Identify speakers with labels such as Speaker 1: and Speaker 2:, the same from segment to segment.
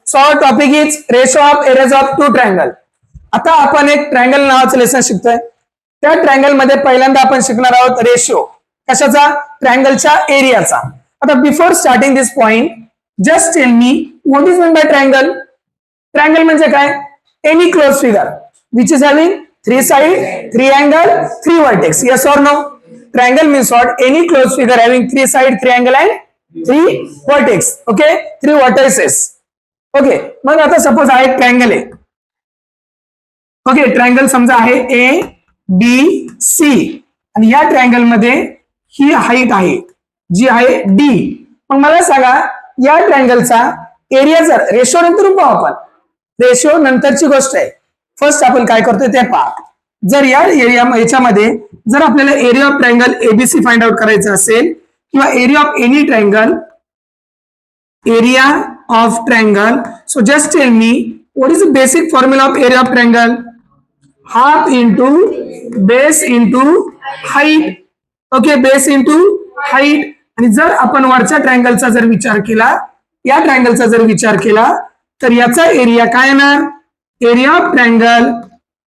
Speaker 1: So our topic is ratio of areas of two triangle. आता आपण एक triangle नावाचं लेसन शिकतोय. त्या ट्रायंगल मध्ये पहिल्यांदा आपण शिकणार आहोत रेशिओ. कशाचा? ट्रायंगलच्या एरियाचा. आता before starting this point just tell me what is mean by triangle. Triangle म्हणजे काय? Any close figure which is having three side, three angle, three vertex. Yes और no? Triangle means what? Any close figure having three side, three angle and three vertex. Okay, three vertexes. Okay, मग आता suppose हा एक triangle आहे. Okay, triangle समजा आहे ए B C आणि या ट्रायंगल मध्ये ही हाईट आहे जी आहे डी. मग मला सांगा या ट्रायंगलचा एरिया जर रेशो नंतर पाहू आपण. रेशो नंतरची गोष्ट आहे. फर्स्ट आपण काय करतोय ते पहा. जर या याच्यामध्ये जर आपल्याला area of triangle ABC find out करायचं असेल किंवा area of any triangle, area of triangle, so just tell me what is the basic formula of area of triangle? Half into base into height. Okay, base into height. आणि जर आपण वरच्या ट्रायंगलचा जर विचार केला, या ट्रायंगलचा जर विचार केला तर याचा एरिया काय येणार? Area of triangle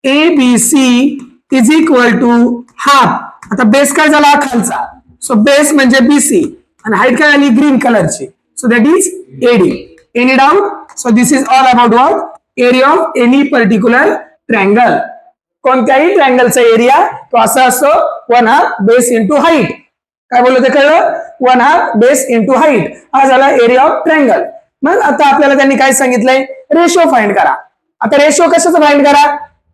Speaker 1: A B C is equal to half. आता बेस काय झाला? खालचा. सो बेस म्हणजे बीसी आणि हाईट काय आली? ग्रीन कलरची. So that is AD. Any doubt? So this is all about what? Area of any particular triangle. कोणत्याही ट्रायंगलचा एरिया तो असा असतो one half base into height. काय बोललो ते कळलं? One half base into height हा झाला एरिया ऑफ ट्रायंगल. मग आता आपल्याला त्यांनी काय सांगितलंय? रेशो फाइंड करा. आता रेशो कशाचं फाइंड करा?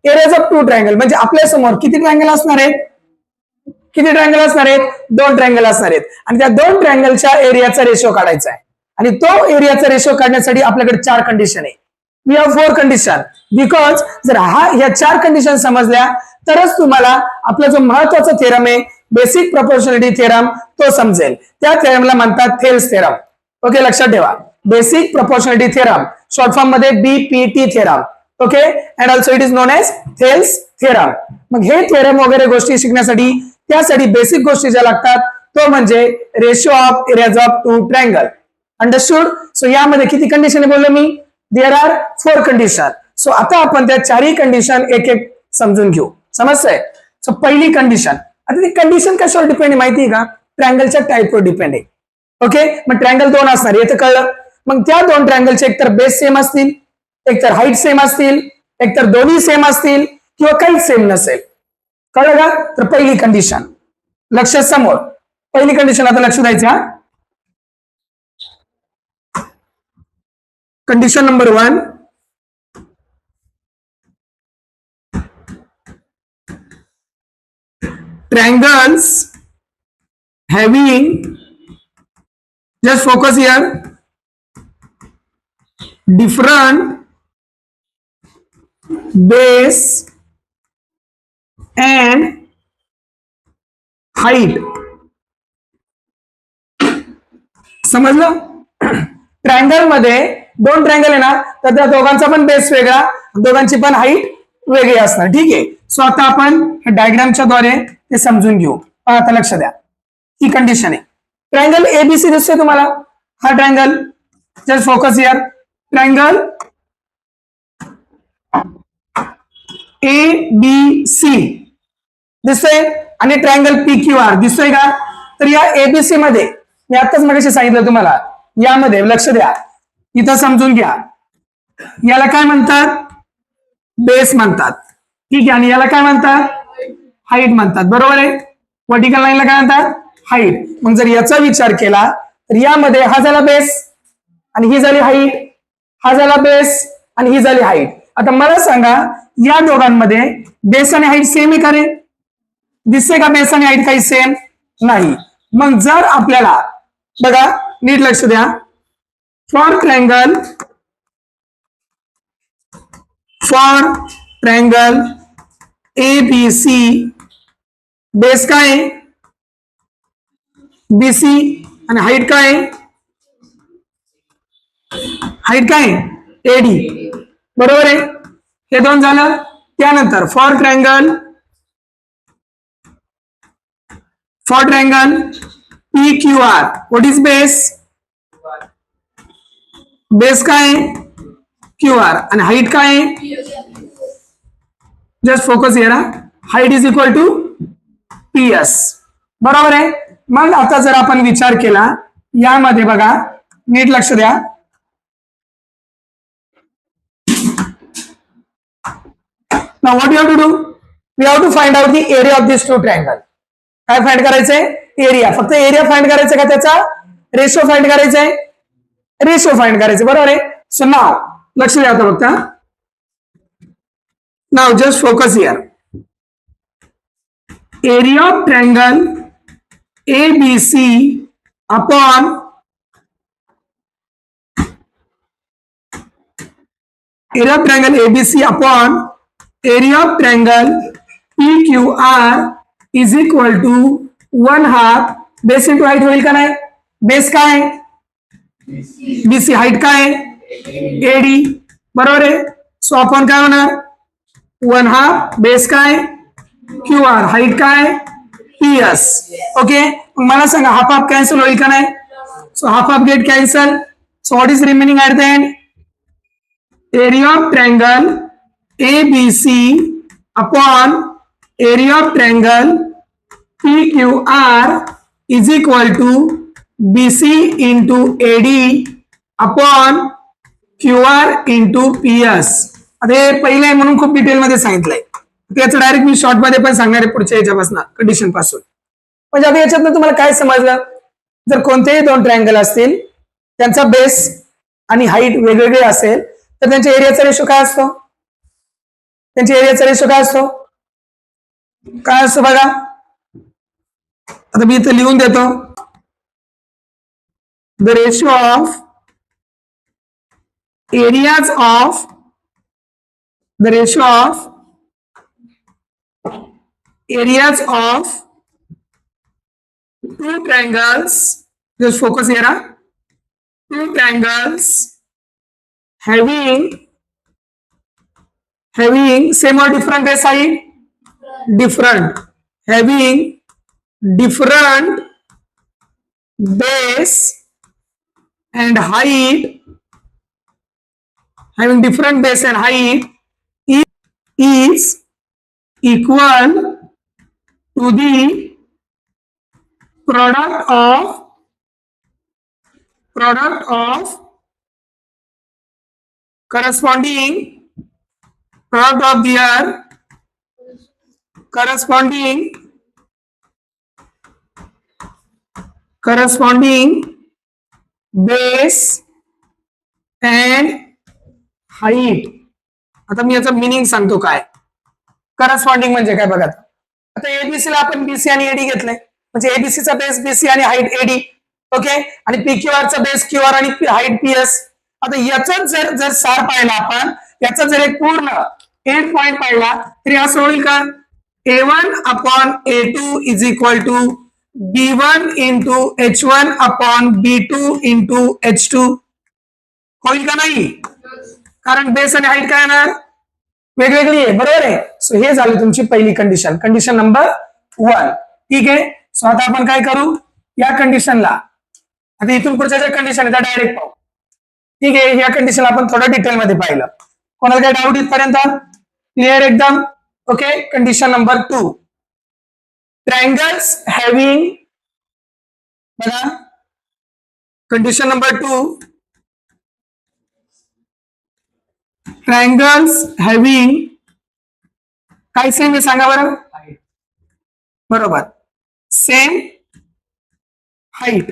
Speaker 1: Areas of two triangle. म्हणजे आपल्या समोर किती ट्रायंगल असणार आहेत? किती ट्रायंगल असणार आहेत? दोन ट्रायंगल असणार आहेत आणि त्या दोन ट्रायंगलच्या एरियाचा रेशो काढायचा आहे. आणि तो एरियाचा रेशो काढण्यासाठी आपल्याकडे चार कंडिशन आहे. We have four condition because जर ह्या चार कंडिशन समजल्या तरच तुम्हाला आपला जो महत्वाचा थेरम आहे बेसिक प्रोपोर्शनॅलिटी थेरम तो समजेल. त्या थेरमला म्हणतात थेल्स थेरम. ओके, लक्षात ठेवा. Basic proportionality theorem short form मध्ये BPT theorem. Okay, and also it is known as Thales theorem. मग हे थेरम वगैरे गोष्टी शिकण्यासाठी त्यासाठी बेसिक गोष्टी ज्या लागतात तो म्हणजे ratio of areas of two triangle. Understood? So यामध्ये किती कंडिशन बोललो मी? There are four condition. So आता आपण त्या चारही कंडिशन एक एक समजून घेऊ. समजतंय? सो पहिली कंडिशन. आता ती कंडिशन कशावर डिपेंड आहे माहिती आहे का? ट्रायंगलच्या टाईपवर डिपेंड आहे. ओके, मग ट्रायंगल दोन असणार हे तर कळलं. मग त्या दोन ट्रायंगलचे एकतर बेस सेम असतील, एकतर हाईट सेम असतील, एकतर दोन्ही सेम असतील किंवा काहीच सेम नसेल. कळलं का? तर पहिली कंडिशन लक्ष समोर. पहिली कंडिशन आता लक्ष द्यायचं. हा condition number 1. Triangles having, just focus here, different base and height. समजलं? ट्रायंगल मध्ये दोन ट्रायंगल आहे ना, तर त्या दोघांचा पण बेस वेगळा, दोघांची पण हाईट वेगळी असणार. ठीक आहे. सो आता आपण डायग्रामच्या द्वारे ते समजून घेऊ. आता लक्ष द्या. ही कंडिशन आहे. ट्रायंगल एबीसी दिसतोय तुम्हाला? हा triangle, just focus here. Triangle A B C दिसतोय आणि ट्रायंगल पी क्यू आर दिसतोय का? तर या एबीसी मध्ये मी आताच मगाशी सांगितलं तुम्हाला, यामध्ये लक्ष द्या, इथं समजून घ्या. याला काय म्हणतात? बेस म्हणतात. ठीक आहे. आणि याला काय म्हणतात? हाईट म्हणतात. बरोबर आहे. वर्टिकल लाईनला काय म्हणतात? हाईट. मग जर याचा विचार केला तर यामध्ये हा झाला बेस आणि ही झाली हाईट, हा झाला बेस आणि ही झाली हाईट. आता मला सांगा या दोघांमध्ये बेस आणि हाईट सेम आहे का रे? दिसते का बेस आणि हाईट काही सेम नाही? मग जर आपल्याला बघा नीट लक्ष द्या. For triangle A B C base काय आहे? बीसी आणि हाईट काय आहे? हाईट काय आहे? एडी. बरोबर आहे. हे दोन झालं. त्यानंतर for triangle P Q R what is base? Base काय आहे? क्यू आर आणि हाईट काय आहे, just focus here, height is equal to P S. बरोबर आहे. मग आता जर आपण विचार केला यामध्ये बघा, नीट लक्ष द्या. Now what you have to do? We have to find out the area of these two triangle. काय फाइंड करायचंय, एरिया. फक्त एरिया फाइंड करायचं का त्याचा रेशो फाइंड करायचंय, रेशो फाइंड करायचं. बरोबर आहे. सो नाव लक्ष द्या आता फक्त. Now just focus here. Area of triangle ABC upon area of triangle ABC upon area of triangle PQR is equal to 1/2 base into height होईल का नाही. बेस काय BC, हाईट काय AD. बरोबर आहे. सो आपण काय होणार 1/2 बेस काय QR, हाईट काय PS. ओके. मला सांगा हाफ हाफ कॅन्सल होईल का नाही. So half half get cancel. So what is remaining at the end, area of triangle ABC upon area of triangle PQR is equal to BC into AD upon QR into PS. आता हे पहिले आहे म्हणून खूप detail मध्ये सांगितलंय. त्याचं direct मी short मध्ये पण सांगणार आहे पुढच्या याच्यापासून कंडिशन पासून. म्हणजे आता याच्यातनं तुम्हाला काय समजलं, जर कोणतेही दोन ट्रायंगल असतील त्यांचा बेस आणि हाईट वेगवेगळे असेल तर त्यांच्या एरियाचा रेशो काय असतो, त्यांच्या एरियाचा रेशो काय असतो, काय असतो बघा. आता मी इथं लिहून देतो. The ratio of areas of the ratio of areas of two triangles, just focus here, two triangles having same or different base side, different, having different base and height, having different base and height is equal to the product of corresponding product of their corresponding base and height. आता मी याचा meaning सांगतो काय corresponding म्हणजे काय बघा. आता ABC ला आपण बीसी आणि एडी घेतलंय, म्हणजे एबीसी चा बेस बीसी आणि हाईट एडी. ओके. आणि पीक्यूआर चा बेस क्यूआर आणि हाईट पीएस. आता याचा जर सार पाहिला आपण, याचा जर एक पूर्ण एंड पॉइंट पाहिला तरी असं होईल का, A1 upon A2 is equal to B1 into H1 upon B2 into H2. होईल का नाही, कारण बेस आणि हाईट काय येणार वेगवेगळी आहे. बरोबर आहे. सो हे झालं तुमची पहिली कंडिशन, कंडिशन नंबर 1. ठीक आहे. सो आता आपण काय करू, या कंडिशनला आता इथून पुढच्या ज्या कंडिशन आहे त्या डायरेक्ट पाहू. ठीक आहे. या कंडिशन आपण थोडं डिटेल मध्ये पाहिलं. कोणाला काय डाऊट इथपर्यंत क्लिअर एकदम. Okay. Condition number 2, triangles having, बघा कंडिशन नंबर 2, ट्रायंगल्स हॅव्हिंग काय सेम आहे सांगा बरं. बरोबर, सेम हाईट.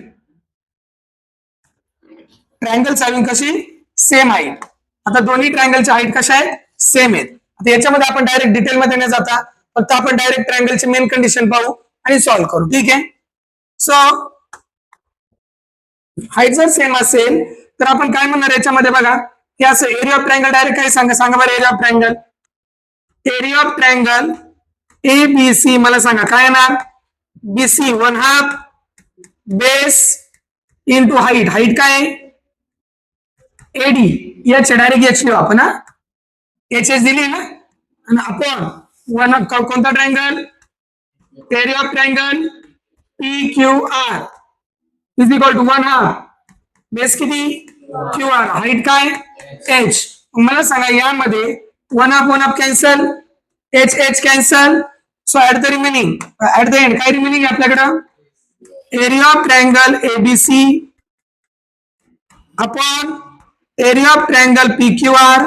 Speaker 1: ट्रायंगल्स हॅव्हिंग कशी सेम हाईट. आता दोन्ही ट्रायंगलच्या हाईट कशा आहेत, सेम आहेत. आता याच्यामध्ये आपण डायरेक्ट डिटेल मध्ये न जाता फक्त आपण डायरेक्ट ट्रायंगलची मेन कंडिशन पाहू आणि सॉल्व्ह करू. ठीक आहे. सो हाईट जर सेम असेल तर आपण काय म्हणणार याच्यामध्ये बघा, हे असं एरिया ऑफ ट्रायंगल डायरेक्ट काय सांगा बरं. Area of triangle, area of triangle ABC मला सांगा काय येणार, BC 1/2 base into height. Height काय AD, एच डायरेक्ट एच लिहू आपण, एच दिली ना, आणि आपण वन कोणता triangle, area of triangle PQR is equal to 1/2 base किती QR, हाईट काय H. मला सांगा यामध्ये 1 half cancel, H cancel. So at the remaining, at the end काय रिमेनिंग आहे आपल्याकडं? Area of triangle ABC upon area of triangle P Q R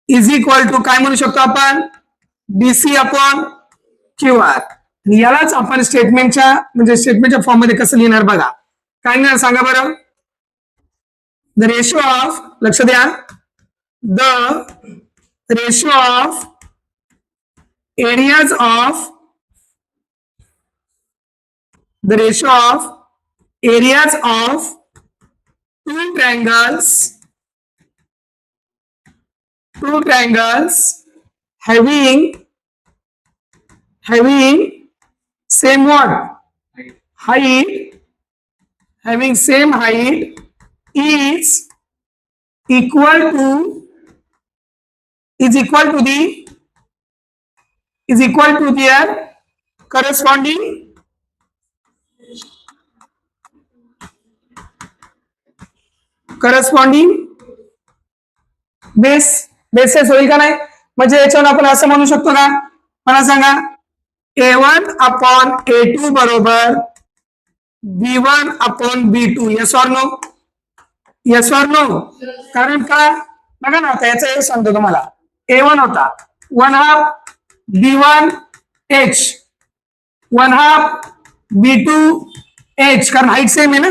Speaker 1: is equal to काय म्हणू शकतो आपण? BC upon Q R. यालाच आपण स्टेटमेंटच्या फॉर्म मध्ये कसं लिहिणार बघा. काय लिहिणार सांगा बरं? द रेशो ऑफ, लक्ष द्या, the ratio of areas of the ratio of areas of two triangles having same what? Height, having same height is equal to their corresponding bases होईल का नाही? म्हणजे याच्यावर आपण असं म्हणू शकतो का? मला सांगा, A1 अपॉन A2 बरोबर B1 upon B2. Yes or no? Yes or no? कारण का बघा ना, आता याचा सांगतो तुम्हाला. A1 होता 1/2 B1 H, 1/2 B2 H, कारण हाईट सेम आहे ना.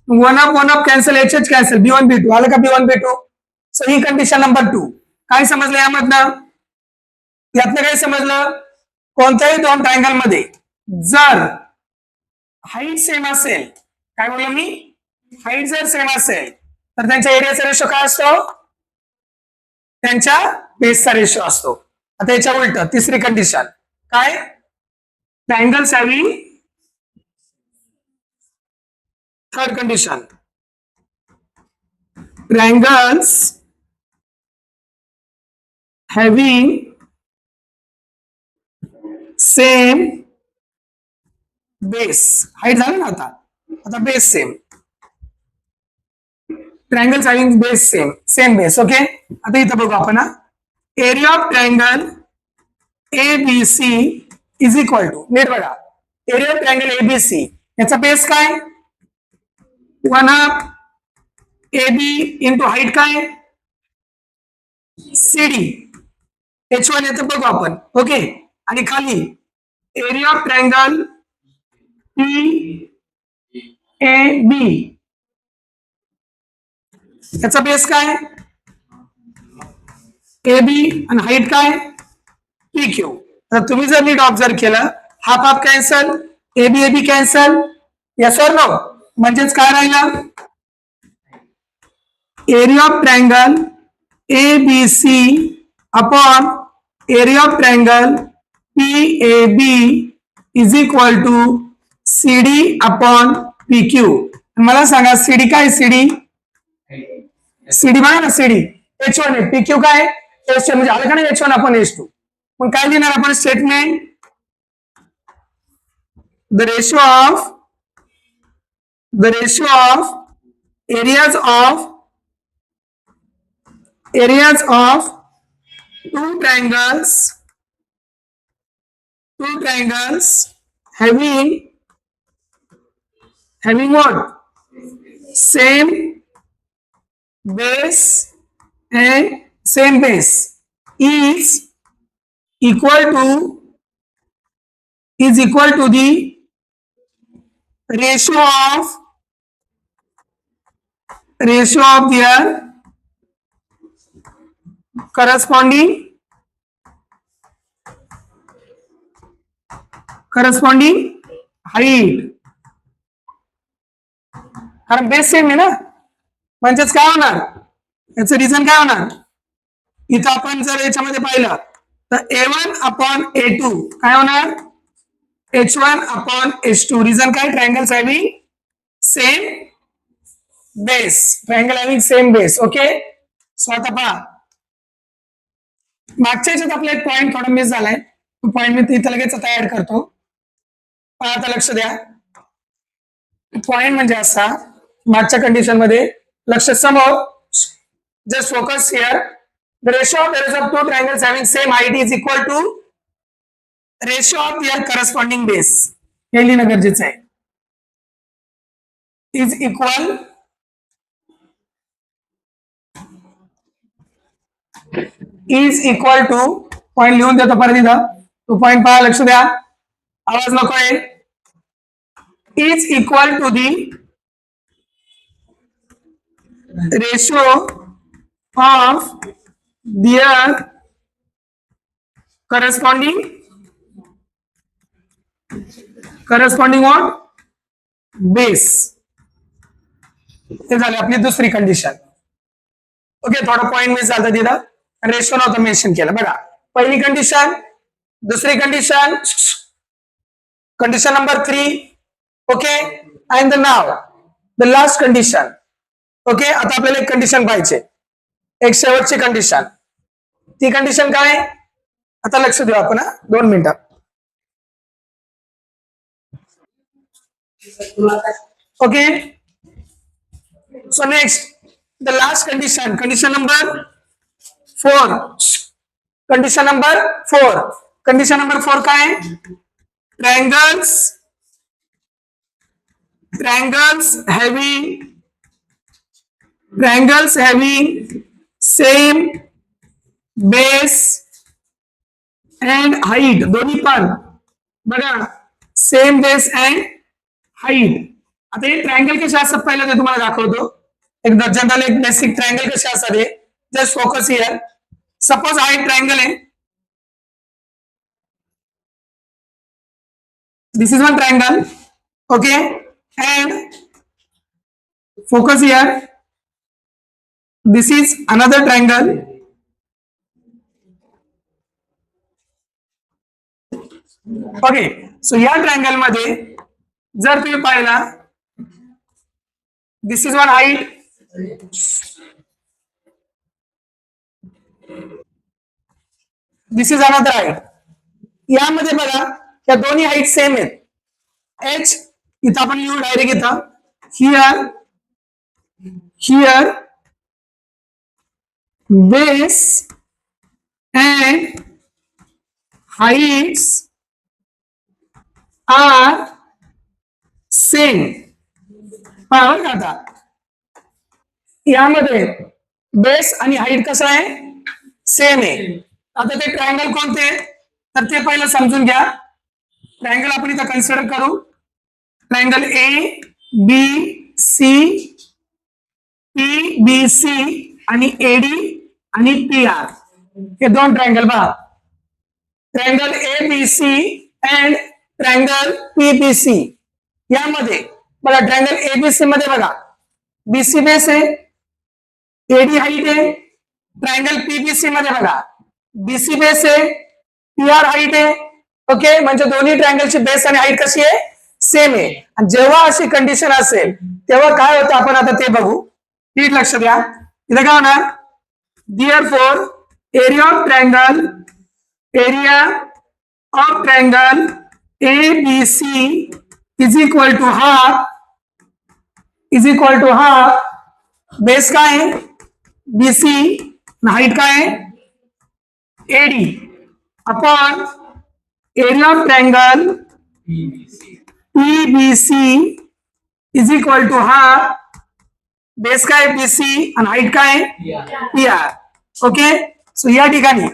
Speaker 1: 1/2 cancel, H cancel, B1 B2 आलं का? B1 B2. सो ही कंडिशन नंबर 2. काय समजलं यामधनं? यातनं काय समजलं? कोणत्याही दोन ट्रायंगल मध्ये जर हाईट सेम असेल, काय बोललो मी? हाईट जर सेम असेल तर त्यांच्या एरियाचा रेशो काय असतो? त्यांच्या बेसचा रेशो असतो. आता याच्या उलट तिसरी कंडिशन काय? Triangles having, third condition, triangles having same base. Height झालं ना, आता base same. Triangles having base same base. Okay, आता इथं बघू आपण. Area of triangle ABC is equal to, नीट बघा, एरिया ऑफ ट्रायंगल एबीसी याचा बेस काय? 1/2 AB इंटू हाईट काय? CD. H1 येतं बघू आपण. ओके, आणि खाली एरिया ऑफ ट्रायंगल PAB याचा बेस काय? AB आणि हाईट काय? PQ. तर तुम्ही जर नीट ऑब्झर्व केलं, half cancel, AB cancel, yes or no? म्हणजेच काय राहिलं? Area of triangle ABC upon area of triangle PAB is equal to CD upon PQ. मला सांगा CD काय? CD बघा ना, CD H1 आहे, PQ काय? H2, म्हणजे आलं का नाही? H1 upon H2. मग काय लिहिणार आपण statement? The ratio of areas of two triangles having what? Same base is equal to the ratio of their corresponding height. कारण बेस सेम आहे ना, म्हणजेच काय होणार? याचं रिझन काय होणार? इथं आपण जर याच्यामध्ये पाहिलं तर A1 अपॉन A2 काय होणार? H1 upon H2. रिझन काय? Triangles having same base. Okay, so आता पहा, मागच्या याच्यात आपला एक पॉइंट थोडा मिस झालाय. तो पॉइंट मी इथं लगेच आता ऍड करतो. पहा, आता लक्ष द्या. पॉइंट म्हणजे असा, मागच्या कंडिशन मध्ये लक्ष समोर Just focus here. The ratio of areas of two triangles having same height is equal to ratio of their corresponding base. हे लिहिणं गरजेचं आहे. Is equal to पॉइंट लिहून देतो परत इथं. तो पॉइंट पहा, लक्ष द्या, आवाज नकोय. Is equal to the ratio of their corresponding what? Base. हे झाली आपली दुसरी कंडिशन. ओके, थोडा पॉइंट मिस झाला तिथं, रेशो नव्हतं मेन्शन केलं. बघा, पहिली कंडिशन, दुसरी condition, condition number 3. Okay, and now the last condition. Okay, आता आपल्याला एक कंडिशन पाहिजे, एक शेवटची कंडिशन. ती कंडिशन काय? आता लक्ष देऊ आपण, 2 मिनिटं. Okay, so next the last condition, condition number 4. Condition number 4. Condition number 4 काय आहे? triangles having same base and height. दोन्ही पण बघा, सेम बेस अँड हाईट. आता हे ट्रायंगल कसे असतात पहिलं ते तुम्हाला दाखवतो. एक जनरल एक बेसिक ट्रायंगल कसे असतात हे. Just focus here. सपोज हा एक ट्रायंगल आहे. This is one triangle. Okay, and focus here. This is another triangle. Okay, so या ट्रायंगल मध्ये जर तुम्ही पाहिला, this is one height, this is another height. यामध्ये बघा, या दोन्ही हाईट सेम आहेत. एच इथं आपण लिहू डायरेक्ट इथं. Here base and heights are same. बरोबर का? आता यामध्ये बेस आणि हाईट कसं आहे? सेम आहे. आता ते ट्रायंगल कोणते तर ते पहिलं समजून घ्या. ट्रायंगल आपण इथं कन्सिडर करू. ट्रायंगल ABC, PBC आणि AD आणि PR हे दोन ट्रायंगल पहा. Triangle ABC and triangle PBC यामध्ये बघा, ट्रायंगल ABC मध्ये बघा, BC बेस आहे, AD हाईट आहे. ट्रायंगल PBC मध्ये बघा, BC बेस आहे, PR हाईट आहे. ओके, म्हणजे दोन्ही ट्रायंगलची बेस आणि हाईट कशी आहे? सेम आहे. आणि जेव्हा अशी कंडिशन असेल तेव्हा काय होतं आपण आता ते बघू. नीट लक्ष द्या. इथं काय होणार? Therefore, area of triangle ABC is equal to half base काय आहे? BC, हाईट काय आहे? AD upon area of triangle PBC is equal to half base काय BC आणि हाईट काय PR. ओके, सो या ठिकाणी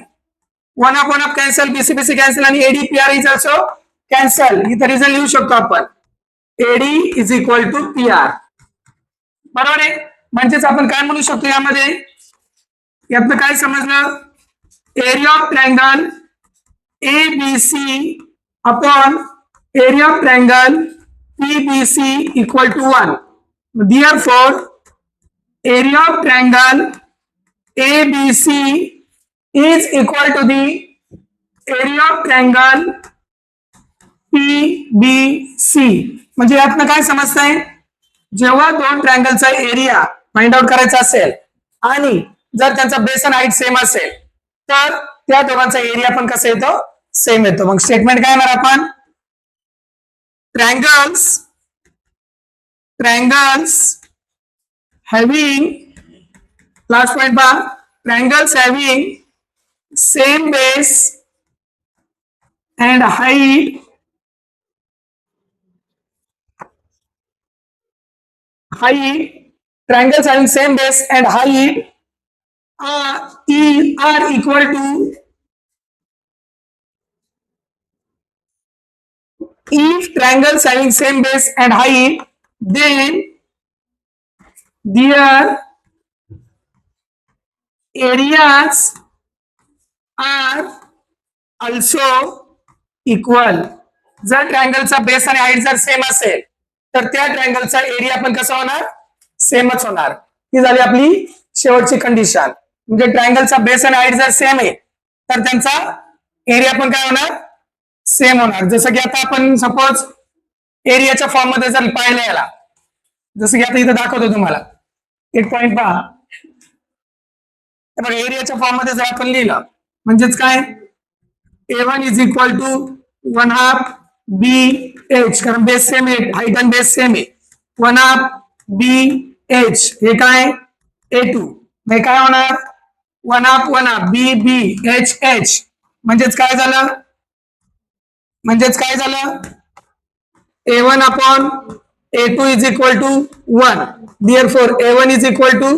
Speaker 1: 1 अपॉन कॅन्सल, BC कॅन्सल आणि AD PR is also cancel. इथं रिझल्ट लिहू शकतो आपण, AD is equal to PR. बरोबर आहे. म्हणजेच आपण काय म्हणू शकतो यामध्ये, यातनं काय समजलं? Area of triangle ABC upon area of triangle PBC equal to 1. Therefore, area of triangle ABC is equal to the area of triangle PBC. म्हणजे यातनं काय समजतंय? जेव्हा दोन ट्रायंगलचा एरिया फाइंड आउट करायचा असेल आणि जर त्यांचा बेस आणि हाईट सेम असेल तर त्या दोघांचा एरिया पण कसा येतो? सेम येतो. मग स्टेटमेंट काय येणार आपण? ट्रायंगल्स having लास्ट पॉइंट पहा, triangles having same base and height triangles having same base and height are equal to, if triangles having same base and height, then their areas are also equal. जर ट्रायंगलचा base आणि height जर same असेल तर त्या ट्रायंगलचा area पण कसा होणार, सेमच होणार. ही झाली आपली शेवटची कंडिशन. म्हणजे ट्रायंगलचा बेस आणि हाईट जर सेम आहे तर त्यांचा एरिया पण काय होणार, सेम होणार. जसं की आता आपण सपोज एरियाच्या फॉर्म मध्ये जर पाहिलं याला, जसं की आता इथं दाखवतो तुम्हाला एक पॉइंट पहा. बघा एरियाच्या फॉर्म मध्ये जर आपण लिहिलं म्हणजेच काय, A1 is equal to 1/2 BH, कारण बेस सेम आहे, हाईट आणि बेस सेम आहे. 1/2 BH हे काय, A2 हे काय होणार, 1/2 BBHH. म्हणजेच काय झालं, A1 upon A2 is equal to 1. Therefore A1 is equal to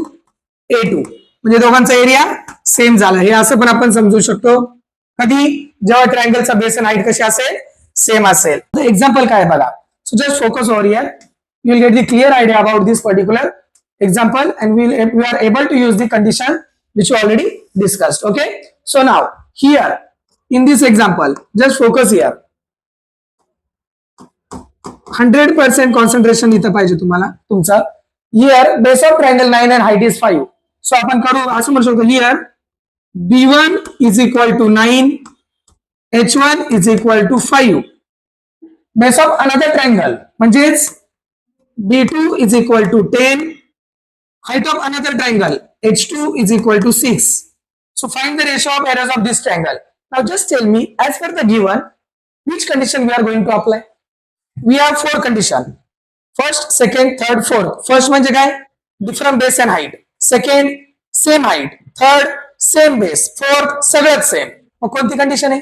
Speaker 1: A2. म्हणजे दोघांचा एरिया सेम झाला. हे असं पण आपण समजू शकतो कधी, जेव्हा ट्रायंगलचा बेस आणि हाईट कशी असेल, सेम असेल. एक्झाम्पल काय बघा. So just focus over here, you will get the clear idea about this particular example and we are able to use the condition which we already discussed. Okay, so now here in this example just focus here, 100% concentration इथं पाहिजे तुम्हाला तुमचा. here base of triangle 9 and height is 5. so आपण करू असं म्हणू शकतो, here B1 is equal to 9, H1 is equal to 5. base of another triangle म्हणजेच B2 is equal to 10, height of another triangle H2 is equal to 6. So find the ratio of areas of this triangle. Now just tell me, as per the given, which condition we are going to apply? We have 4 condition. First, second, third, fourth. First म्हणजे काय, different base and height. Second, same height. Third, same base. Fourth, सगळ्यात same. मग कोणती condition आहे,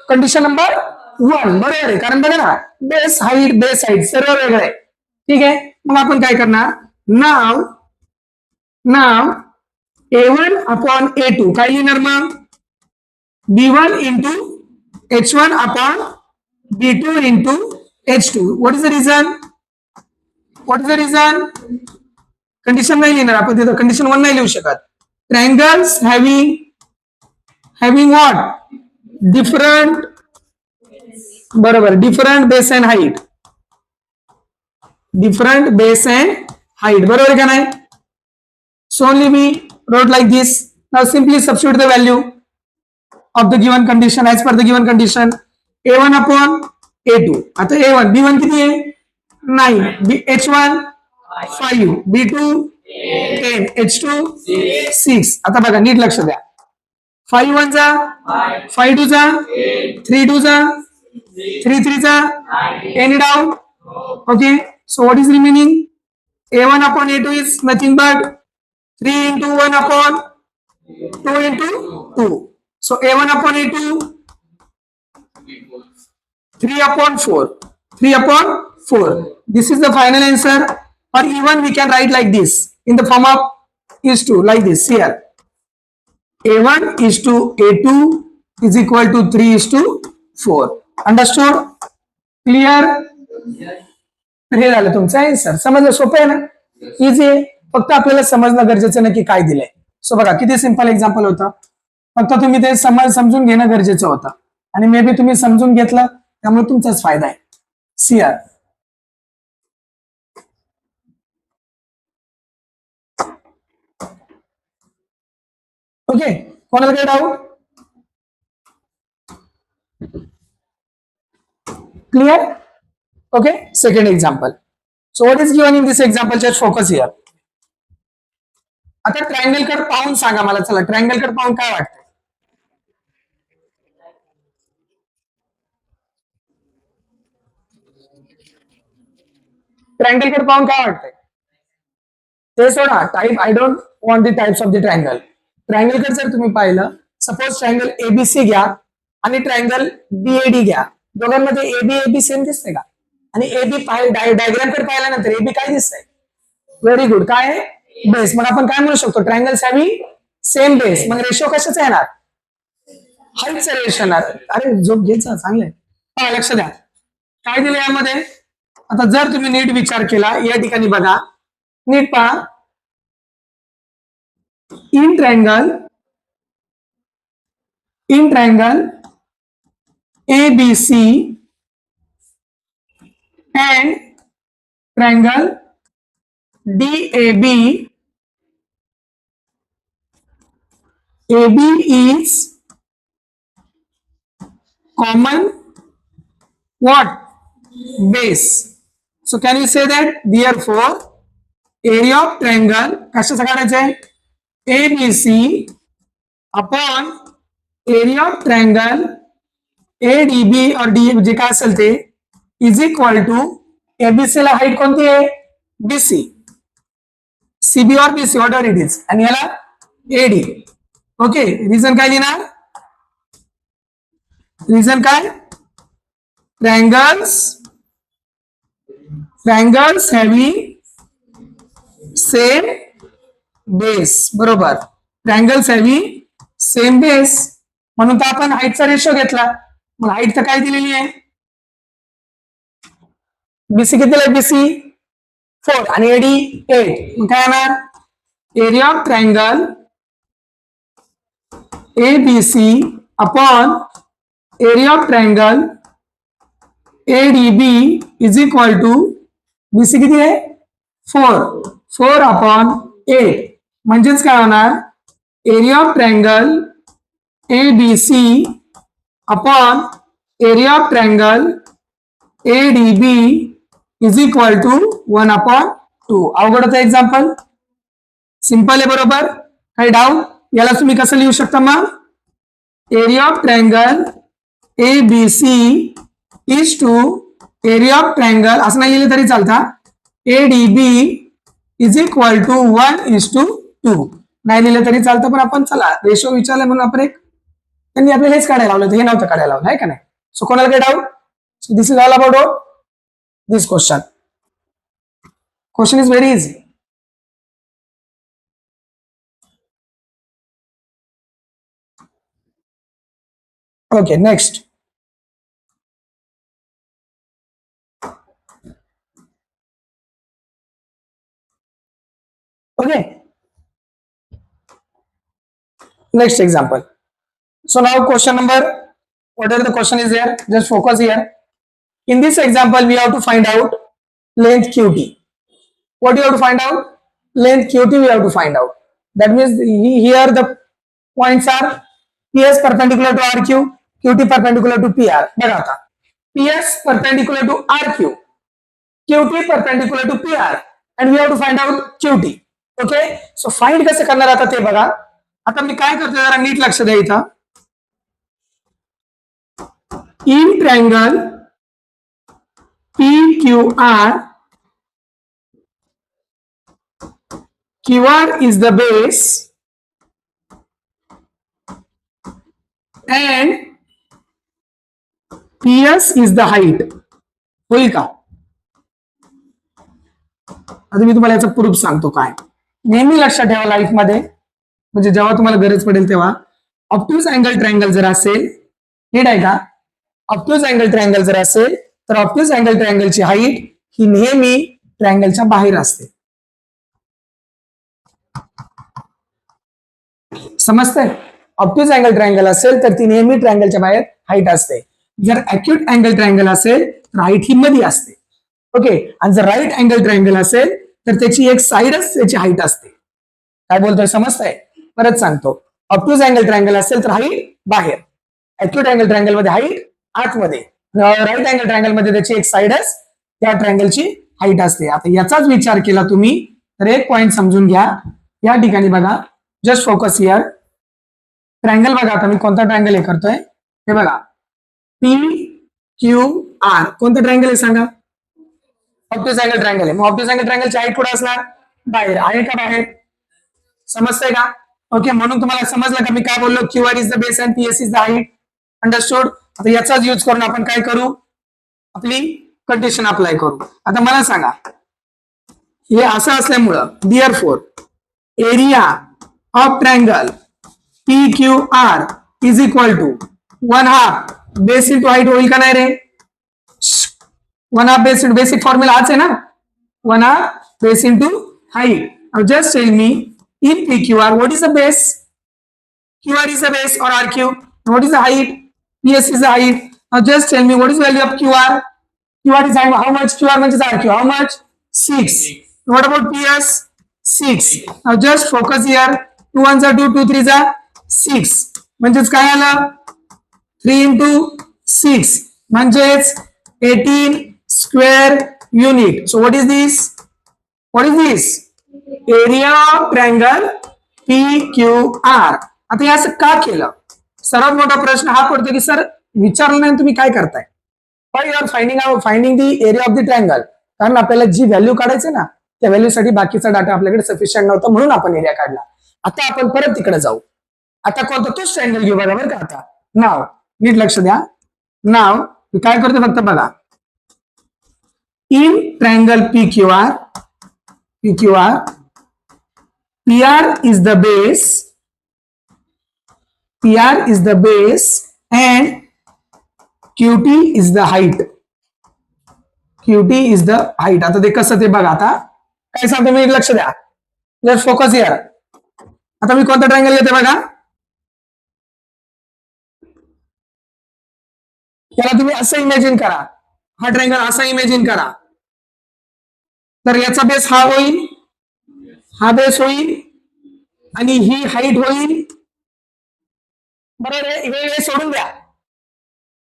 Speaker 1: condition number 1. बरोबर आहे, कारण बघा ना, बेस हाईट सर्व वेगळं आहे. ठीक आहे, मग आपण काय करणार, now A1 upon A2 काय लिहिणार मग, B1 into H1 upon B2 into H2. What is the reason? Condition नाही लिहिणार आपण तिथं, कंडिशन 1 नाही लिहू शकत. ट्रायंगल्स हॅव्हिंग व्हॉट, डिफरंट, बरोबर, डिफरंट बेस अँड हाईट, बरोबर का नाही. So only we wrote like this. Now simply substitute the value of the given condition as per the given condition. A1 upon A2. आता A1 B1 किती आहे, 9, H1 5, B2 10, H2 6. आता बघा नीट लक्ष द्या, 5 1 जा 5 2 जा 3 2 जा 3 3 जा, any doubt? Okay, so what is remaining, A1 upon A2 is nothing but 3 into 1 upon 2 into 2. So A1 upon A2 3 upon 4. This is the final answer. Or even we can write like this in the form of is to, like this here. A1 is to A2 is equal to 3 is to 4. Understood? Clear? हे झालं तुमचं answer. समजलं, सोपं आहे ना, easy आहे. फक्त आपल्याला समजणं गरजेचं नक्की काय दिलंय. सो बघा किती सिंपल एक्झाम्पल होतं, फक्त तुम्ही ते समजून घेणं गरजेचं होतं. आणि मे बी तुम्ही समजून घेतलं त्यामुळे तुमचाच फायदा आहे. सिआर ओके, कोणाला काही doubt, clear. Okay, second example. So what is given in this example, just focus here. आता ट्रायंगल कडे पाहून सांगा मला, चला ट्रायंगल कडे पाहून काय वाटतं, ट्रायंगल कडे पाहून काय वाटतंय, ते सोडा, type I don't want the types of the triangle. ट्रायंगलकडे जर तुम्ही पाहिलं, सपोज ट्रायंगल एबीसी घ्या आणि ट्रायंगल बीएडी घ्या, दोघांमध्ये एबी सेम दिसते का? आणि एबी डायग्राम कडे पाहिल्यानंतर एबी काय दिसतंय? Very good. काय? बेस. मग आपण काय म्हणू शकतो? Triangles having same base. मग रेशो कशाचा येणार? हाईटचा रेशो येणार. अरे झोप घ्यायचा, चांगलंय. हा, लक्ष द्या काय दिलं यामध्ये. आता जर तुम्ही नीट विचार केला, या ठिकाणी बघा, नीट पहा. In triangle ABC and triangle DAB, AB is common what? Base. So can you say that therefore area of triangle कशाचं काढायचंय? ABC upon area of triangle ADB और DAB जे काय असेल ते इज इक्वल टू एबीसी ला height कोणती आहे? बीसी. सीबी और BC what ever it is, आणि याला एडी. ओके, रिझन काय लिहिणार? रिझन काय? Triangles having same base. बरोबर, ट्रायंगल्स हॅव्हिंग सेम बेस. म्हणून तर आपण हाईटचा रेशो घेतला. मग हाईट तर काय दिलेली आहे? बीसी किती आहे? बीसी 4 आणि एडी 8. मग काय येणार? Area of triangle ABC upon area of triangle ADB is equal to BC किती आहे? 4 अपॉन 8. म्हणजेच काय होणार? Area of triangle ABC upon area of triangle ADB is equal to 1/2. अवघड होतं एक्झाम्पल? सिंपल आहे. बरोबर, काही डाऊट? याला तुम्ही कसं लिहू शकता? मग area of triangle ABC is two area of triangle असं नाही लिहिलं तरी चालता एडीबी इज इक्वल टू 1:2. नाही लिहिलं तरी चालतं, पण आपण चला रेशो विचारलं म्हणून आपण एक त्यांनी आपल्याला हेच काढायला लावलं, हे नव्हतं काढायला लावलं, आहे का नाही? सो कोणाला काही doubt? This is all about this question is very easy. Okay, next. Okay, next example. So now question number, whatever the question is there, just focus here. In this example, we have to find out length QT. What do you have to find out? Length QT we have to find out. That means here the points are PS perpendicular to RQ, QT perpendicular to PR. बघा आता, PS perpendicular to RQ, QT perpendicular to PR, and we have to find out QT. Okay, so find कसं करणार आता ते बघा. आता मी काय करतोय जरा नीट लक्ष द्या इथं. In triangle PQR, QR is the base and PS is the height. होईल का? आता मी तुम्हाला याचा प्रूफ सांगतो. काय नेहमी लक्षात ठेवा लाईफ मध्ये, म्हणजे जेव्हा तुम्हाला गरज पडेल तेव्हा, ऑब्ट्यूज अँगल ट्रायंगल जर असेल, नीट आहे का? ऑब्ट्यूज अँगल ट्रायंगल जर असेल तर ऑब्ट्यूज अँगल ट्रायंगलची हाईट ही नेहमी ट्रायंगलच्या बाहेर असते. समजतंय? ऑब्ट्यूज अँगल ट्रायंगल असेल तर ती नेहमी ट्रायंगलच्या बाहेर हाईट असते. जर अॅक्यूट अँगल ट्रायंगल असेल तर हाईट ही मध्ये असते. ओके, आणि जर राईट अँगल ट्रायंगल असेल तर त्याची एक साईडच त्याची हाईट असते. काय बोलतोय? समजतंय? परत सांगतो. ऑब्ट्यूज अँगल ट्रायंगल असेल तर हाईट बाहेर, अॅक्यूट अँगल ट्रायंगल मध्ये हाईट आतमध्ये, राईट अँगल ट्रायंगल मध्ये त्याची एक साईडच त्या ट्रायंगलची हाईट असते. आता याचाच विचार केला तुम्ही तर एक पॉइंट समजून घ्या. या ठिकाणी बघा, जस्ट फोकस हियर. ट्रायंगल बघा, आता मी कोणता ट्रायंगल हे करतोय हे बघा. PQR कोणतं ट्रायंगल आहे सांगा? ऑब्ट्यूज अँगल ट्रायंगल आहे. मग ऑब्ट्यूज अँगल ट्रायंगलची हाईट कुठे असणार? बाहेर आहे का बाहेर? समजतंय का? ओके, म्हणून तुम्हाला समजलं का मी काय बोललो? Q R is the base and PS is the height. Understood? आता याचाच यूज करून आपण काय करू? आपली कंडिशन अप्लाय करू. आता मला सांगा, हे असं असल्यामुळं therefore area of triangle P Q R is equal to 1/2 base into height होईल का नाही रे? 1/2 बेस इंटू, बेसिक फॉर्म्युला हाच आहे ना, 1/2 base into height. Now just tell me in PQR what is the base? QR is the base or RQ? What is the height? PS is the height. Now just tell me what is the value of QR? QR is how much? QR means RQ. How much? 6. What about PS? 6. Now just focus here. 2 ones are 2, 2 threes are 6. म्हणजेच काय आलं? 3 into 6 म्हणजेच 18 square unit. So what is this? What is this? Area of triangle PQR. आता हे असं का केलं? सर्वात मोठा प्रश्न हा पडतो की सर विचारलं नाही तुम्ही काय करताय? Why you are finding the area of the triangle. कारण आपल्याला जी व्हॅल्यू काढायची ना, त्या व्हॅल्यू साठी बाकीचा डाटा आपल्याकडे सफिशियंट नव्हता, म्हणून आपण एरिया काढला. आता आपण परत तिकडे जाऊ. आता कोणता तोच ट्रायंगल घेऊ बघा बरं का. आता नाव नीट लक्ष द्या. नाव मी काय करतो फक्त बघा. In triangle PQR PR is the base. PR is the base and QT is the height. QT is the height. आता ते कसं ते बघा. आता काय सांगतो मी, लक्ष द्या. Just focus here. आता मी कोणता ट्रायंगल घेते बघा. याला तुम्ही असं इमॅजिन करा. हा ट्रायंगल असा इमॅजिन करा. तर याचा बेस हा होईल, हा बेस होईल आणि ही हाईट होईल. बरोबर आहे? हे सोडून द्या.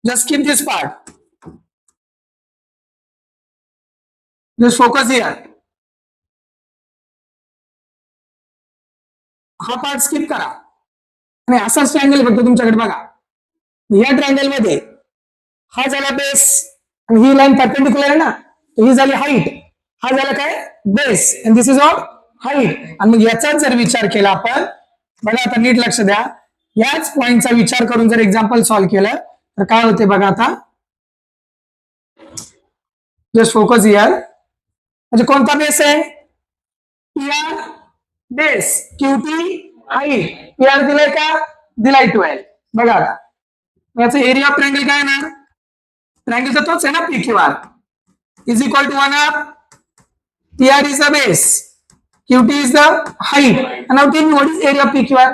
Speaker 1: Just skip this part. Just focus here. हा पार्ट स्किप करा आणि असाच ट्रायंगल फक्त तुमच्याकडे बघा. या ट्रायंगल मध्ये हा झाला बेस आणि ही लाईन परपेंडिक्युलर आहे ना, तर ही झाली हाईट. हा झाला काय? Base. And this is all height. आणि मग याचाच जर विचार केला आपण, बघा आता नीट लक्ष द्या. याच पॉइंटचा विचार करून जर एक्झाम्पल सॉल्व्ह केलं तर काय होते बघा. आता जस्ट फोकस हिअर. म्हणजे कोणता बेस आहे? PR base, QT height. PR दिलाय का? दिलाय 12. बघा आता याचं एरिया ऑफ ट्रायंगल काय ना? ट्रायंगल तर तोच आहे ना, PQR is equal to 1/2 PR is the base, QT is the height. And now tell me what is area of PQR?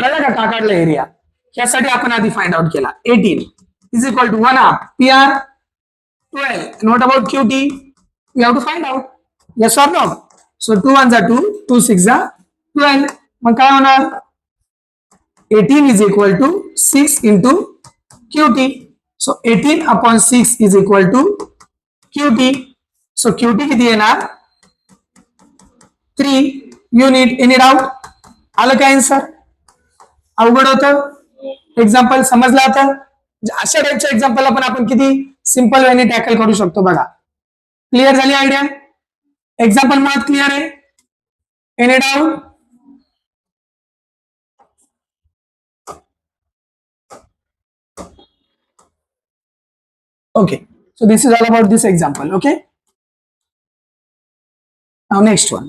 Speaker 1: कळलं का काढला एरिया? यासाठी आपण आधी फाइंड आउट केला. 18 is equal to 1/2 PR 12. And what about QT? We have to find out. Yes or no? So 2 ones are 2, 2 6 are 12. मग काय होणार? 18 is equal to 6 into QT. So 18 upon 6 is equal to QT. So QT किती येणार? 3 unit. Any doubt? आलं काय answer? अवघड होतं? Example समजला आता? अशा टाईपच्या एक्झाम्पलला पण आपण किती सिंपल वेने टॅकल करू शकतो बघा. क्लिअर झाली आयडिया? एक्झाम्पल मुळात क्लिअर आहे? Any doubt? Okay, so this is all about this example. Okay, now next one,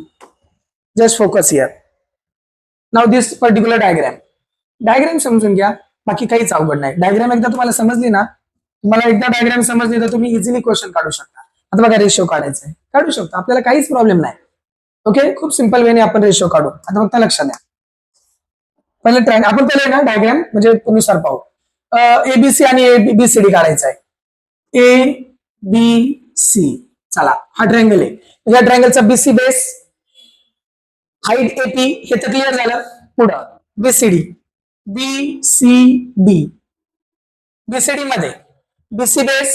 Speaker 1: just focus here. Now this particular diagram समजून घ्या, बाकी काहीच अवघड नाही. डायग्राम एकदा तुम्हाला समजली ना, तुम्हाला एकदा डायग्राम समजली तर तुम्ही इझिली क्वेश्चन काढू शकता. आता बघा रेशो काढायचा आहे, काढू शकतो, आपल्याला काहीच प्रॉब्लेम नाही. ओके, खूप सिंपल वेने आपण रेशो काढू. आता फक्त लक्ष द्या. पहिले आपण पहिले ना डायग्राम म्हणजे तुमनुसार पाहू. ABC आणि ABCD काढायचा आहे. ABC. चला, हा ट्रायंगल आहे. या ट्रायंगलचा BC बेस, हाईट AP, हे तर क्लिअर झालं. पुढं BCD, BCD मध्ये BC बेस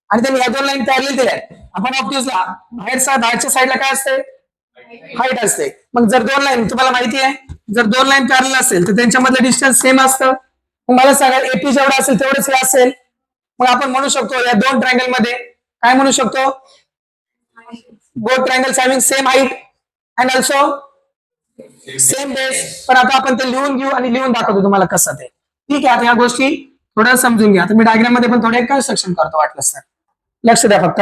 Speaker 1: आणि त्यांनी या 2 लाईन पॅरलल दिल्या. आपण ऑब्व्हियसली बाहेरच्या साईडला काय असते? हाईट असते. मग जर 2 लाईन, तुम्हाला माहिती आहे, जर 2 लाईन पॅरलल असेल तर त्यांच्यामधलं डिस्टन्स सेम असतं. मग मला सांगा AP जेवढं असेल तेवढंच हे असेल. मग आपण म्हणू शकतो या 2 ट्रायंगल मध्ये काय म्हणू शकतो? both triangles having same height and also same base. पण आता आपण ते लिहून घेऊ आणि लिहून दाखवतो तुम्हाला कसं ते. ठीक आहे, आता या गोष्टी थोड्या समजून घ्या. आता मी डायग्राम मध्ये पण थोडे कन्स्ट्रक्शन करतो वाटलं सर. लक्ष द्या फक्त.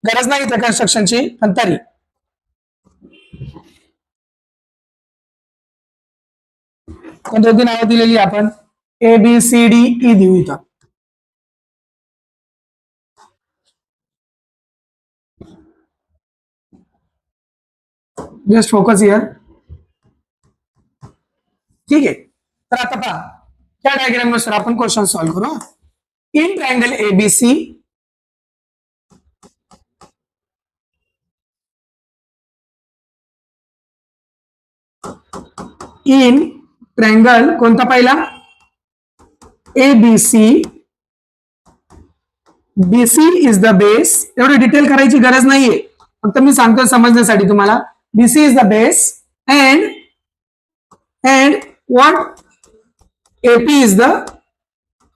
Speaker 1: गरज नाही त्या कन्स्ट्रक्शनची पण तरी कोणती नावं दिलेली आपण ABCDE देऊ इथं. Just focus here. ठीक आहे, तर आता पहा त्या डायग्राम नुसार आपण क्वेश्चन सॉल्व्ह करू. In triangle ABC in triangle कोणता पहिला ABC, BC is the base. एवढं डिटेल करायची गरज नाहीये, फक्त मी सांगतो समजण्यासाठी तुम्हाला. BC is the base and what AP is the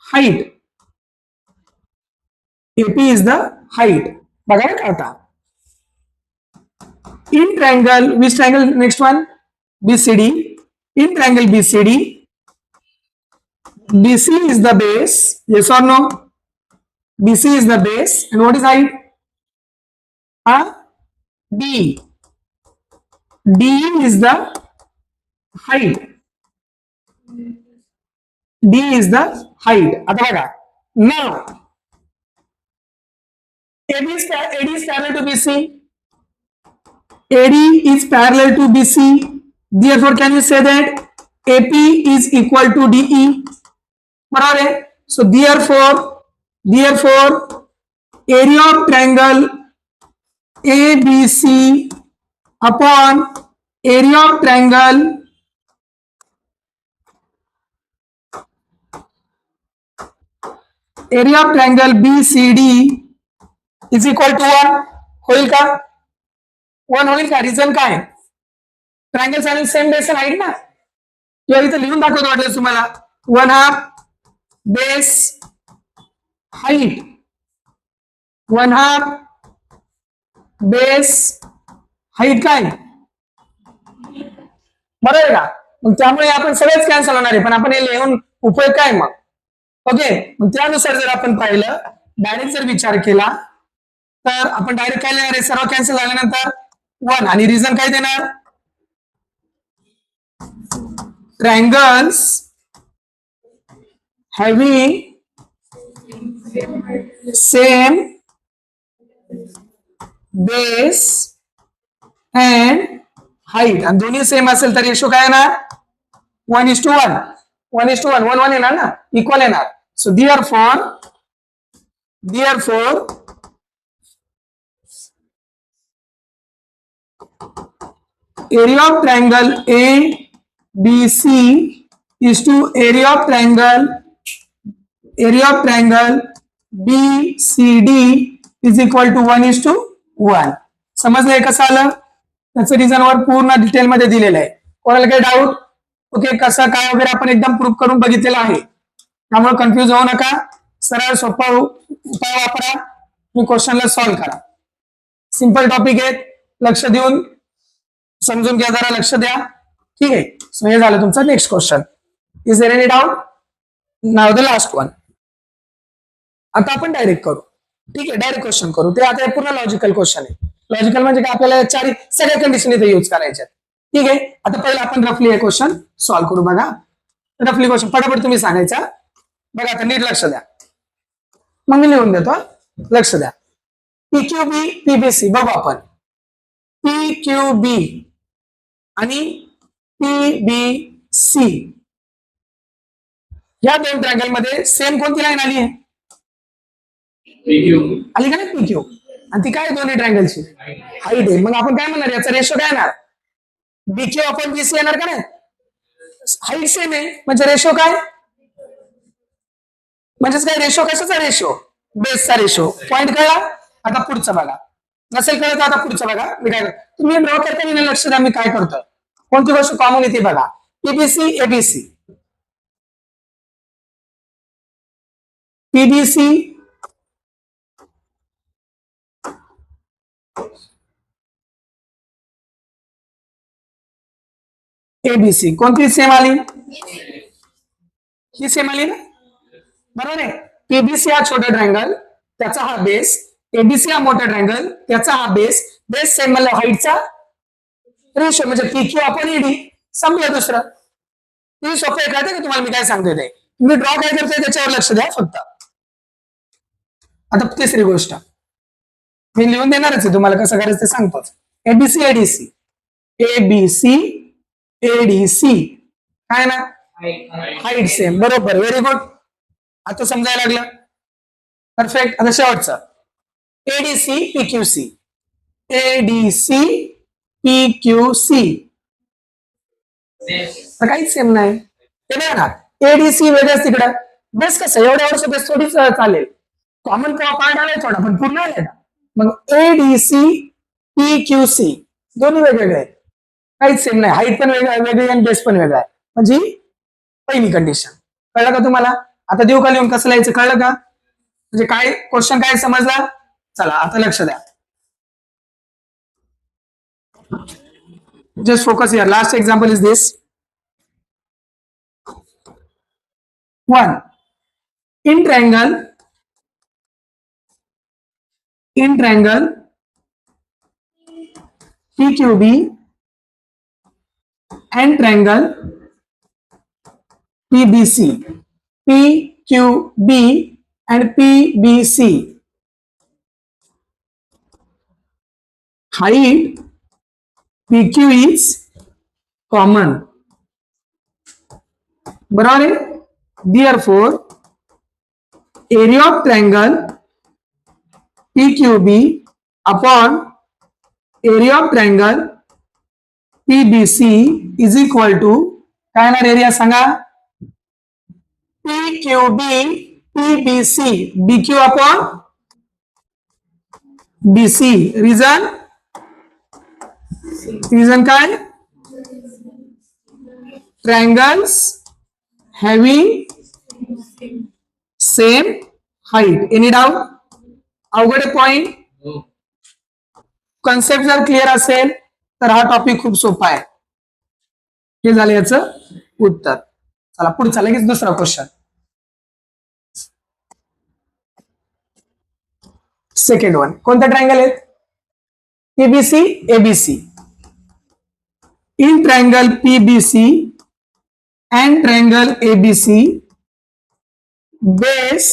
Speaker 1: height. AP is the height. बघा का आता in triangle, which triangle next one? BCD. In triangle BCD, BC is the base. Yes or no? BC is the base and what is height? D. D is the height. D is the height. आता बघा. Now AD is parallel to BC. AD is parallel to BC. Therefore, can you say that AP is equal to DE? बराबर है. So therefore, area of triangle ABC upon area of triangle BCD is equal to 1. होईल का? 1 होईल का? Reason काय? Triangles आणि same base आणि height ना. किंवा इथं लिहून दाखवतो वाटलं तुम्हाला. 1/2 बेस हाईट, 1/2 बेस हाईट काय बरोबर आहे का? मग त्यामुळे आपण सगळेच कॅन्सल होणार आहे, पण आपण हे लिहून उपयोग काय मग. ओके, मग त्यानुसार जर आपण पाहिलं, डायरेक्ट जर विचार केला तर आपण डायरेक्ट काय लिहिणार आहे, सर्व कॅन्सल झाल्यानंतर 1 आणि रिझन काय देणार, triangles having same base and height. आणि दोन्ही सेम असेल तर रेशो काय येणार, 1:1. 1:1 1 1 येणार ना, इक्वल येणार. So therefore area of triangle ABC is to area of triangle BCD is equal to 1:1. समजलंय कसं आलं, त्याचं रिझन वर पूर्ण डिटेल मध्ये दिलेलं आहे. कोणाला काही डाऊट? ओके, कसं काय वगैरे आपण एकदम प्रूफ करून बघितलेलं आहे, त्यामुळे कन्फ्युज होऊ नका. सरळ सोपा उपाय वापरा, तुम्ही क्वेश्चनला सॉल्व्ह करा. सिंपल टॉपिक आहे, लक्ष देऊन समजून घ्या, जरा लक्ष द्या. ठीक आहे, सो हे झालं तुमचं next question. Is there any doubt? Now the last one. आता आपण डायरेक्ट करू. ठीक आहे, डायरेक्ट क्वेश्चन करू. ते आता पूर्ण लॉजिकल क्वेश्चन आहे. लॉजिकल म्हणजे काय, आपल्याला चार सगळ्या कंडिशन इथे यूज करायच्या. ठीक आहे, आता पहिला आपण रफली हे क्वेश्चन सॉल्व्ह करू. बघा रफली क्वेश्चन पटापट तुम्ही सांगायचा. बघा आता नीट लक्ष द्या, मग मी लिहून देतो. लक्ष द्या. PQB PBC बघू आपण. PQB आणि PBC या दोन ट्रायंगल मध्ये सेम कोणती लाईन आली आहे, आली का नाही PQ, आणि ती काय दोन्ही ट्रायंगलची हाईट आहे. मग आपण काय म्हणणार, याचा रेशो काय येणार, BQ अपॉन BC येणार का नाही. हाईट सेम आहे म्हणजे रेशो काय, म्हणजेच काय रेशो, कशाचा रेशो, बेसचा रेशो. पॉइंट कळला. आता पुढचं बघा, नसेल कळत आता पुढचं बघा. मी काय करतो, तुम्ही ड्रॉ करताना लक्ष द्या मी काय करतो, कोणती गोष्ट कॉमन येते बघा. PBC ABC, PBC एबीसी कोणती सेम आली? ही सेम आली ना, बरोबर आहे. पीबीसी हा छोटा ट्रायंगल, त्याचा हा बेस, एबीसी हा मोठा ट्रायंगल, त्याचा हा बेस, बेस सेम म्हणजे हाईटचा रेशो म्हणजे पीक्यू आपण ईडी. संपलं दुसरं. तुम्ही सोपं आहे, कळतं का तुम्हाला मी काय सांगतोय ते? तुम्ही ड्रॉ काय करतोय त्याच्यावर लक्ष द्या फक्त. आता तिसरी गोष्ट मी लिहून देणारच आहे तुम्हाला, कसं करायचं ते सांगतोच. एबीसी एडीसी, एबीसी एडीसी काय ना, हाईट सेम, बरोबर, व्हेरी गुड. आता समजायला लागलं, परफेक्ट. आता शेवटचं एडीसी पीक्यूसी, एडीसी पीक्यूसी काहीच सेम नाही. ते नाही ना, एडीसी वेगळंच तिकडं, बेस कसं एवढ्या वर्ष बेस थोडीच चालेल, कॉमन पार्ट आलाय थोडा पण पूर्ण आलाय ना. मग एडीसी पीक्यूसी दोन्ही वेगवेगळे आहेत, काहीच सेम नाही. हाईट पण वेगळी आणि बेस पण वेगळा आहे, म्हणजे पहिली कंडिशन. कळलं का तुम्हाला? आता देऊ का लिहून, कसं लिहायचं कळलं का? म्हणजे काय क्वेश्चन काय समजला? चला आता लक्ष द्या. Just focus here. Last example is this. 1. In triangle PQB and triangle PBC. PQB and PBC. Height PQ is common. बराबर है? Therefore, area of triangle PQB upon area of triangle PBC is equal to काय ना area सांगा? PQB PBC BQ upon BC. reason काय? triangles having same height. Any doubt? अवघड point. Concept जर clear असेल तर हा टॉपिक खूप सोपा आहे. हे झालं याचं उत्तर. चला पुढचा लगेच दुसरा क्वेश्चन. सेकंड वन, कोणता ट्रायंगल आहे? PBC ABC. In triangle PBC and triangle ABC base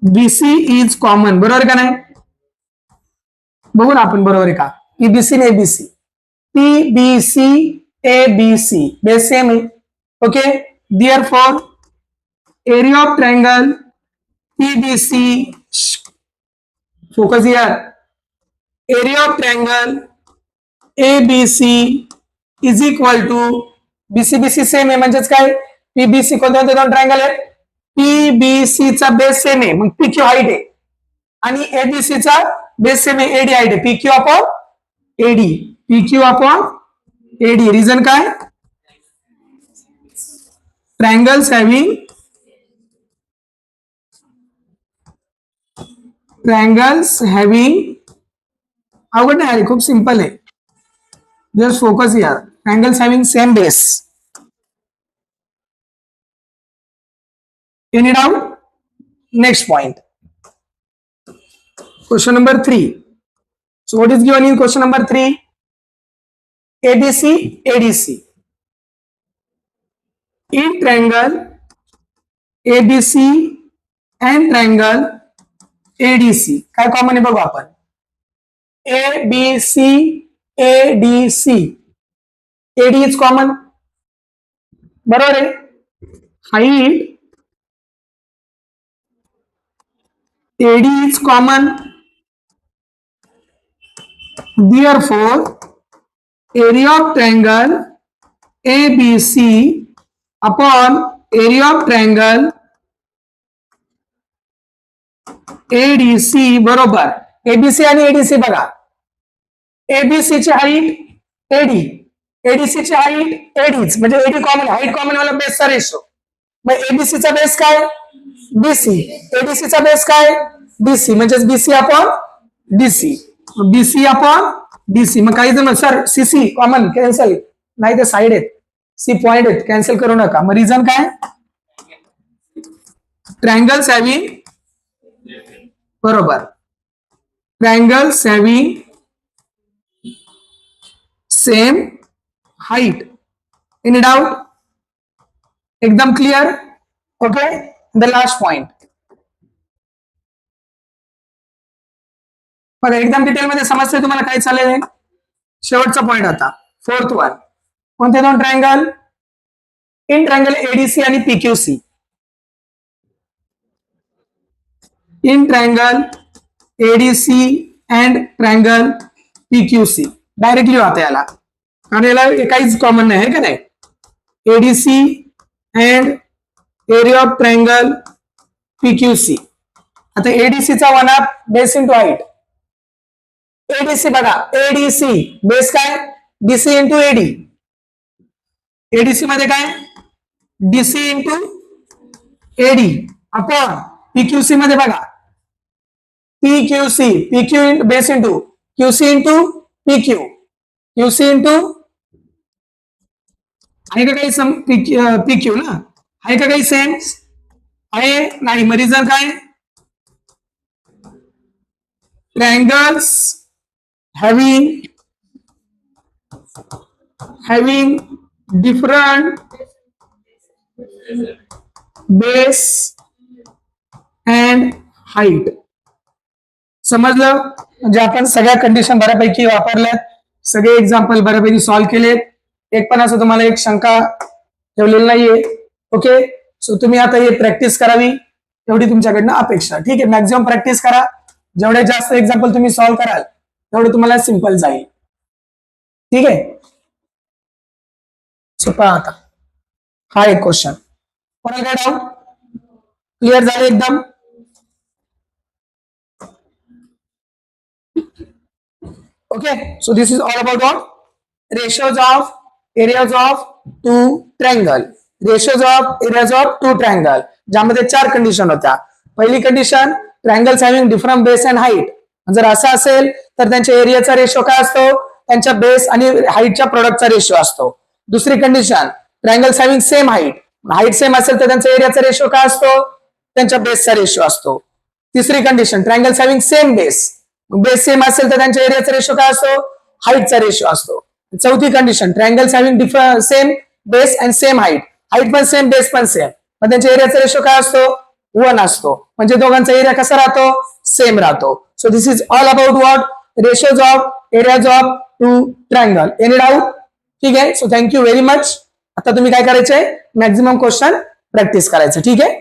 Speaker 1: BC is common. बरोबर का नाही? बघू ना आपण, बरोबर आहे का? पीबीसी आणि ABC, PBC ABC base same आहे. Okay, therefore area of triangle PBC, focus here, area of triangle ABC is equal to BC. BC same आहे म्हणजेच काय? पीबीसी कोणते दोन ट्रायंगल आहेत? पीबीसी चा बेस सेम आहे, मग पीक्यू हाईट आहे, आणि एबीसी चा बेस सेम आहे, एडी हाईट आहे. PQ upon AD, PQ upon AD. Reason काय? ट्रायंगल्स हॅव्हिंग अवघड नाही आहे, खूप सिंपल आहे. Just focus here. Triangles having same base. Any doubt? Next point. Question number 3. So what is given in question number 3? ABC, ADC. In triangle ABC and triangle ADC काय common आहे बघू आपण. ABC ADC, AD is common, बरोबर आहे. Height AD is common. Therefore, area of triangle ABC upon area of triangle ADC बरोबर. ABC आणि ADC बघा. ABC ची हाईट AD, ADC ची हाईट ADच, म्हणजे AD कॉमन, हाईट कॉमन वाला बेसचा रेशो. मग ABC चा बेस काय? BC. ADC चा बेस काय? BC, म्हणजेच BC upon DC, BC upon DC. मग काही जण सर सीसी कॉमन कॅन्सल, नाही ते साइड आहेत, सी पॉइंट आहेत, कॅन्सल करू नका. मग रिझन काय? ट्रायंगल्स हॅव्हिंग, बरोबर, triangles having same height. Any doubt? एकदम clear? Okay. The last point बघा, एकदम डिटेल मध्ये समजते तुम्हाला काय चालेल. शेवटचा पॉइंट आता, फोर्थ वन. कोणते दोन ट्रायंगल? इन ट्रायंगल एडीसी आणि PQC. In triangle ADC and triangle PQC. Directly होता याला, कारण याला काहीच कॉमन नाही आहे का नाही. ADC and area of triangle PQC. आता एडीसीचा one half base into height. ADC बघा, एडीसी बेस काय? DC into AD. एडीसी मध्ये काय? DC into AD upon PQC मध्ये बघा, PQC, PQ base into QC into PQ, QC into आहे का काही पीक्यू ना, आहे का काही सेम? आहे नाही. मग रिझन काय? Triangles having different base and height. समजलं? म्हणजे आपण सगळ्या कंडिशन बऱ्यापैकी वापरल्यात, सगळे एक्झाम्पल बऱ्यापैकी सॉल्व्ह केलेत. एक पण असं तुम्हाला एक शंका ठेवलेली नाहीये. ओके. सो तुम्ही आता हे प्रॅक्टिस करावी एवढी तुमच्याकडनं अपेक्षा. ठीक आहे, मॅक्झिमम प्रॅक्टिस करा. जेवढे जास्त एक्झाम्पल तुम्ही सॉल्व्ह कराल तेवढं तुम्हाला सिंपल जाईल. ठीक आहे. सो पहा आता हा एक क्वेश्चन. कोणाला काय डाऊट? क्लिअर झाले एकदम? Okay. So this is all about what? Ratios of areas of two triangle. Ratios of areas of two triangle, ज्यामध्ये 4 कंडिशन होत्या. पहिली condition, triangles having different base and height. जर असं असेल तर त्यांच्या एरियाचा रेशो काय असतो? त्यांच्या बेस आणि हाईटच्या प्रोडक्टचा रेशो असतो. दुसरी condition, triangles having same height. Height same असेल तर त्यांचा एरियाचा रेशो काय असतो? त्यांच्या बेसचा रेशो असतो. तिसरी condition, triangles having same base. Base same असेल तर त्यांच्या एरियाचा रेशो काय असतो? हाईटचा रेशो असतो. चौथी condition, triangles having same base and same height. Height पण सेम, बेस पण सेम, पण त्यांच्या एरियाचा रेशो काय असतो? 1 असतो. म्हणजे दोघांचा एरिया कसा राहतो? सेम राहतो. So this is all about what? Ratios of areas of two triangle. Any doubt? ठीक आहे. So thank you very much. आता तुम्ही काय करायचंय? मॅक्झिमम क्वेश्चन प्रॅक्टिस करायचं. ठीक आहे.